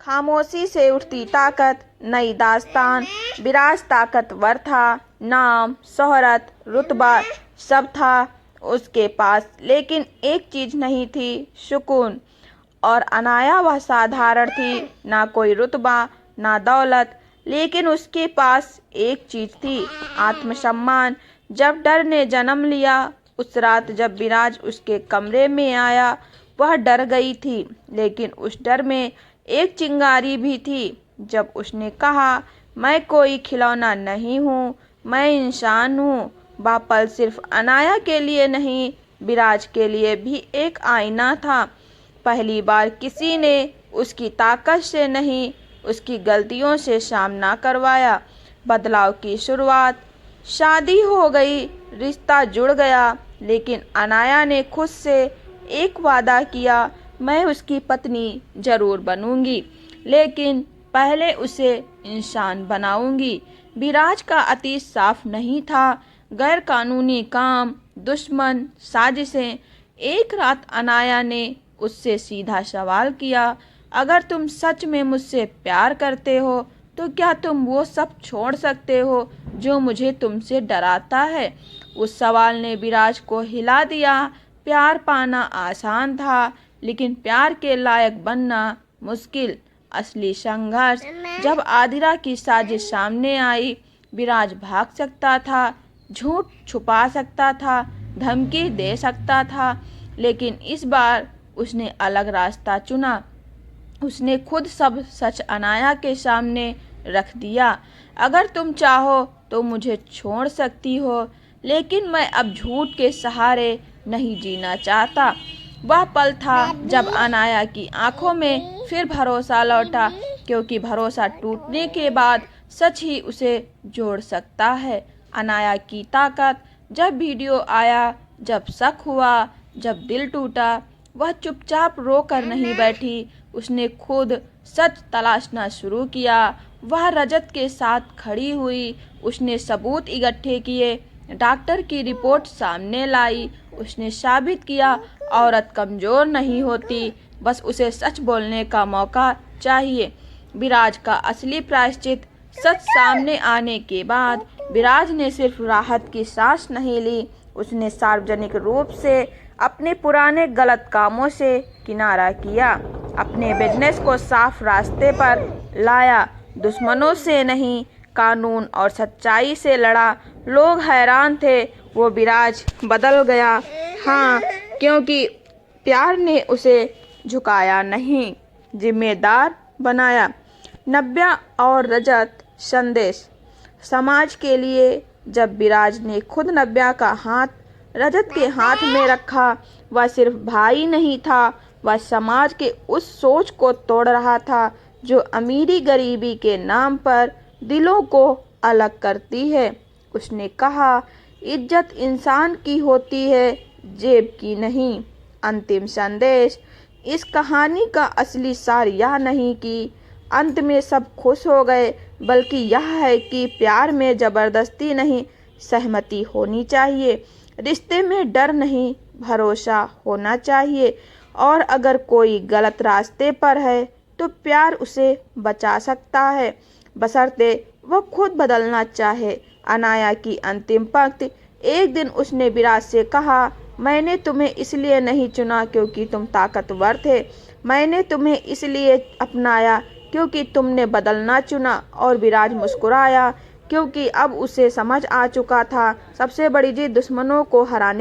खामोशी से उठती ताकत, नई दास्तान। विराज ताकतवर था, नाम, शोहरत, रुतबा सब था उसके पास, लेकिन एक चीज नहीं थी, सुकून। और अनाया वह साधारण थी, ना कोई रुतबा ना दौलत, लेकिन उसके पास एक चीज थी, आत्मसम्मान। जब डर ने जन्म लिया, उस रात जब विराज उसके कमरे में आया, वह डर गई थी, लेकिन उस डर में एक चिंगारी भी थी। जब उसने कहा, मैं कोई खिलौना नहीं हूँ, मैं इंसान हूँ, वह पल सिर्फ अनाया के लिए नहीं, विराज के लिए भी एक आईना था। पहली बार किसी ने उसकी ताकत से नहीं, उसकी गलतियों से सामना करवाया। बदलाव की शुरुआत। शादी हो गई, रिश्ता जुड़ गया, लेकिन अनाया ने खुद से एक वादा किया, मैं उसकी पत्नी जरूर बनूंगी, लेकिन पहले उसे इंसान बनाऊंगी। विराज का अतीत साफ नहीं था, गैर कानूनी काम, दुश्मन, साजिशें। एक रात अनाया ने उससे सीधा सवाल किया, अगर तुम सच में मुझसे प्यार करते हो तो क्या तुम वो सब छोड़ सकते हो जो मुझे तुमसे डराता है। उस सवाल ने विराज को हिला दिया। प्यार पाना आसान था, लेकिन प्यार के लायक बनना मुश्किल। असली संघर्ष जब आदिरा की साजिश सामने आई। विराज भाग सकता था, झूठ छुपा सकता था, धमकी दे सकता था, लेकिन इस बार उसने अलग रास्ता चुना। उसने खुद सब सच अनाया के सामने रख दिया। अगर तुम चाहो तो मुझे छोड़ सकती हो, लेकिन मैं अब झूठ के सहारे नहीं जीना चाहता। वह पल था जब अनाया की आंखों में फिर भरोसा लौटा, क्योंकि भरोसा टूटने के बाद सच ही उसे जोड़ सकता है। अनाया की ताकत। जब वीडियो आया, जब शक हुआ, जब दिल टूटा, वह चुपचाप रो कर नहीं बैठी, उसने खुद सच तलाशना शुरू किया। वह रजत के साथ खड़ी हुई, उसने सबूत इकट्ठे किए, डॉक्टर की रिपोर्ट सामने लाई, उसने साबित किया औरत कमजोर नहीं होती, बस उसे सच बोलने का मौका चाहिए। विराज का असली प्रायश्चित। सच सामने आने के बाद विराज ने सिर्फ राहत की सांस नहीं ली, उसने सार्वजनिक रूप से अपने पुराने गलत कामों से किनारा किया, अपने बिजनेस को साफ रास्ते पर लाया, दुश्मनों से नहीं, कानून और सच्चाई से लड़ा। लोग हैरान थे, वो विराज बदल गया। हाँ, क्योंकि प्यार ने उसे झुकाया नहीं, जिम्मेदार बनाया। नव्या और रजत संदेश समाज के लिए। जब विराज ने खुद नव्या का हाथ रजत के हाथ में रखा, वह सिर्फ भाई नहीं था, वह समाज के उस सोच को तोड़ रहा था जो अमीरी गरीबी के नाम पर दिलों को अलग करती है। उसने कहा, इज्जत इंसान की होती है, जेब की नहीं। अंतिम संदेश। इस कहानी का असली सार यह नहीं कि अंत में सब खुश हो गए, बल्कि यह है कि प्यार में जबरदस्ती नहीं, सहमति होनी चाहिए। रिश्ते में डर नहीं, भरोसा होना चाहिए। और अगर कोई गलत रास्ते पर है तो प्यार उसे बचा सकता है, बशर्ते वह खुद बदलना चाहे। अनाया की अंतिम पंक्ति। एक दिन उसने विराज से कहा, मैंने तुम्हें इसलिए नहीं चुना क्योंकि तुम ताकतवर थे, मैंने तुम्हें इसलिए अपनाया क्योंकि तुमने बदलना चुना। और विराज मुस्कुराया, क्योंकि अब उसे समझ आ चुका था, सबसे बड़ी जीत दुश्मनों को हराने